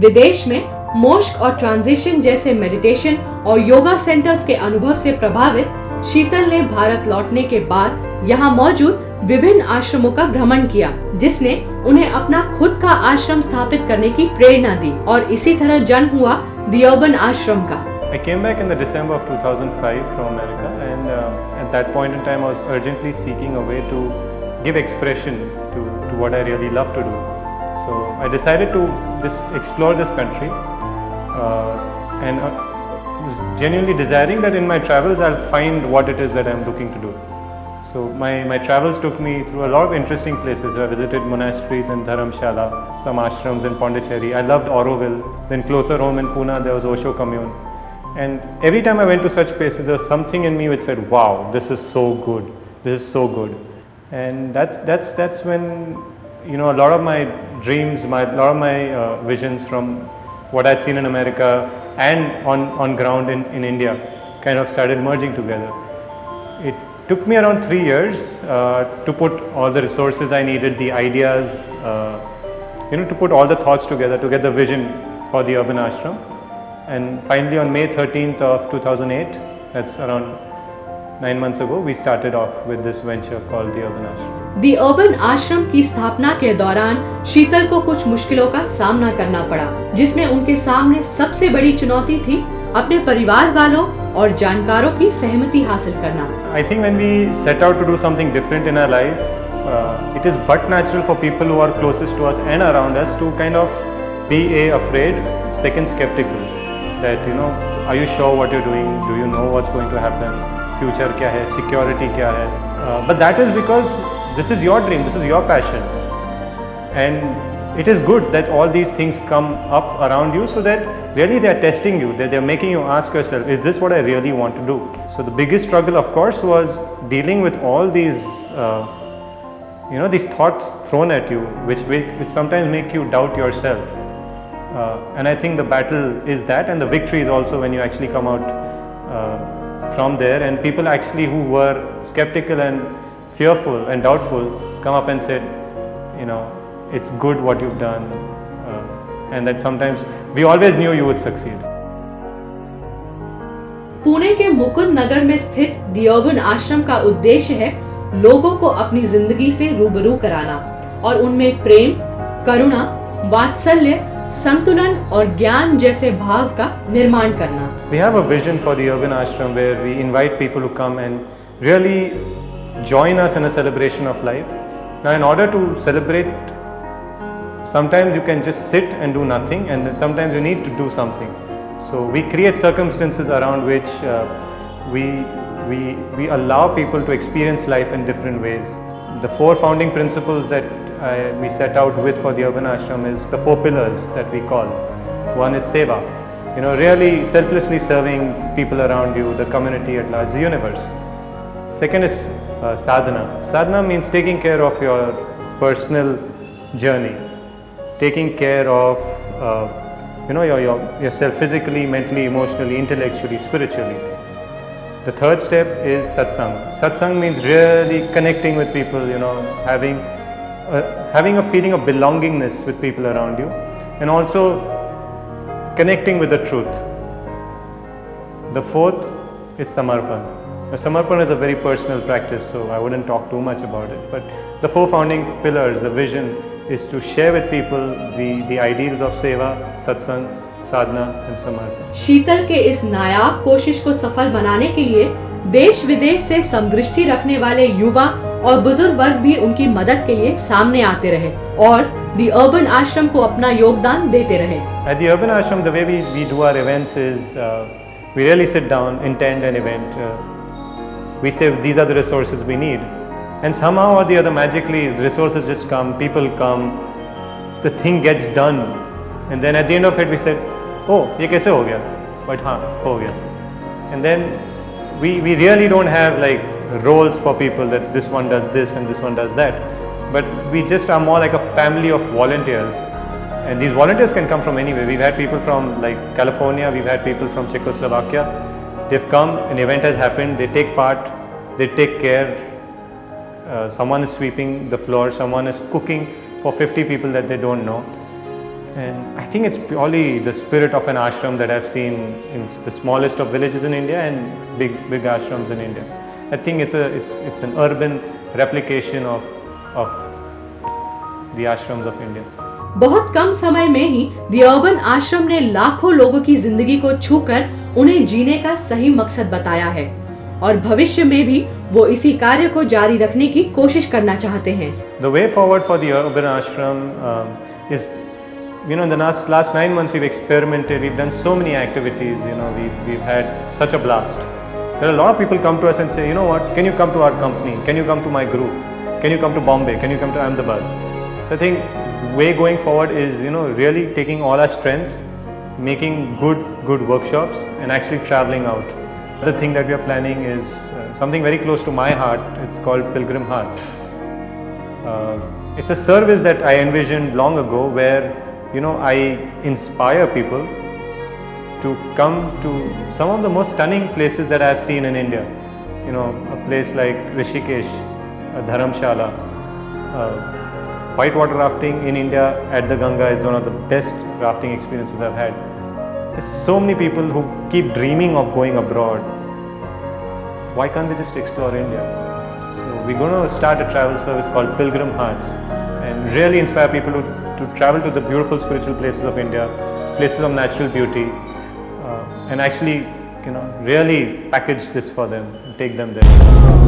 विदेश में मोक्ष और ट्रांजिशन जैसे मेडिटेशन और योगा सेंटर्स के अनुभव से प्रभावित शीतल ने भारत लौटने के बाद यहाँ मौजूद विभिन्न आश्रमों का भ्रमण किया, जिसने उन्हें अपना खुद का आश्रम स्थापित करने की प्रेरणा दी और इसी तरह जन्म हुआ दी अर्बन आश्रम का। I came back in the December of 2005 from America, and at that point in time I was urgently seeking a way to give expression to what I really love to do. So I decided to just explore this country and was genuinely desiring that in my travels I'll find what it is that I'm looking to do. So my travels took me through a lot of interesting places. I visited monasteries in Dharamshala, some ashrams in Pondicherry. I loved Auroville. Then closer home in Pune there was Osho Commune. And every time I went to such places, there was something in me which said, wow, this is so good, this is so good. And that's when, you know, a lot of my dreams, a lot of my visions from what I'd seen in America and on ground in India kind of started merging together. It took me around 3 years to put all the resources I needed, the ideas, to put all the thoughts together to get the vision for the urban ashram. And finally on May 13th of 2008, that's around 9 months ago, we started off with this venture called the Urban Ashram. The Urban Ashram की स्थापना के दौरान शीतल को कुछ मुश्किलों का सामना करना पड़ा, जिसमें उनके सामने सबसे बड़ी चुनौती थी अपने परिवार वालों और जानकारों की सहमति हासिल करना। I think when we set out to do something different in our life, it is but natural for people who are closest to us and around us to kind of be afraid, second skeptical. That, you know, are you sure what you're doing? Do you know what's going to happen? Future क्या है? Security क्या है? But that is because this is your dream, this is your passion, and it is good that all these things come up around you, so that really they are testing you, that they are making you ask yourself, is this what I really want to do? So the biggest struggle, of course, was dealing with all these, these thoughts thrown at you, which sometimes make you doubt yourself. And I think the battle is that, and the victory is also when you actually come out from there, and people actually who were skeptical and fearful and doubtful come up and said, you know, it's good what you've done, and that sometimes we always knew you would succeed. Pune के मुकुंद नगर में स्थित दी urban आश्रम का उद्देश्य है लोगों को अपनी जिंदगी से रूबरू कराना और उनमें प्रेम, करुणा, वात्सल्य, संतुलन और ज्ञान जैसे भाव का निर्माण करना। We have a vision for the urban ashram where we invite people to come and really join us in a celebration of life. Now, in order to celebrate, sometimes you can just sit and do nothing, and then sometimes you need to do something. So we create circumstances around which we allow people to experience life in different ways. The 4 founding principles that we set out with for the urban ashram is the 4 pillars that we call. One is seva, really selflessly serving people around you, the community at large, the universe. Second is sadhana. Sadhana means taking care of your personal journey, taking care of yourself physically, mentally, emotionally, intellectually, spiritually. The third step is satsang. Satsang means really connecting with people, having a feeling of belongingness with people around you, and also connecting with the truth. The fourth is samarpan. Now, samarpan is a very personal practice, so I wouldn't talk too much about it, but the 4 founding pillars, the vision is to share with people the ideals of seva, satsang, Sadhana and समर्पण। शीतल के इस नायाब कोशिश को सफल बनाने के लिए देश विदेश से समदृष्टि रखने वाले युवा और बुजुर्ग वर्ग भी उनकी मदद के लिए सामने आते रहे और दी अर्बन आश्रम को अपना योगदान देते रहे। At the urban ashram, the way we do our events is we really sit down, intend an event. We say these are the resources we need, and somehow or the other magically the resources just come, people come, the thing gets done, and then at the end of it we said, oh, ये कैसे हो गया? But हाँ, हो गया. And then we really don't have like roles for people that this one does this and this one does that, but we just are more like a family of volunteers, and these volunteers can come from anywhere. We've had people from like California, we've had people from Czechoslovakia. They've come, an event has happened, they take part, they take care. Someone is sweeping the floor, someone is cooking for 50 people that they don't know. And I think it's purely the spirit of an ashram that I've seen in the smallest of villages in India and big ashrams in India. I think it's an urban replication of the ashrams of India. बहुत कम समय में ही the urban आश्रम ने लाखों लोगों की जिंदगी को छूकर उन्हें जीने का सही मकसद बताया है और भविष्य में भी वो इसी कार्य को जारी रखने की कोशिश करना चाहते हैं। The way forward for the urban ashram is, you know, in the last 9 months we've experimented, we've done so many activities, you know, we've had such a blast. There are a lot of people come to us and say, you know what, can you come to our company, can you come to my group, can you come to Bombay, can you come to Ahmedabad? So I think way going forward is, you know, really taking all our strengths, making good workshops and actually traveling out. The thing that we are planning is something very close to my heart. It's called Pilgrim Hearts. It's a service that I envisioned long ago where, you know, I inspire people to come to some of the most stunning places that I've seen in India. You know, a place like Rishikesh, Dharamshala, whitewater rafting in India at the Ganga is one of the best rafting experiences I've had. There's so many people who keep dreaming of going abroad. Why can't they just explore India? So we're going to start a travel service called Pilgrim Hearts and really inspire people to travel to the beautiful spiritual places of India, places of natural beauty, and actually, you know, really package this for them and take them there.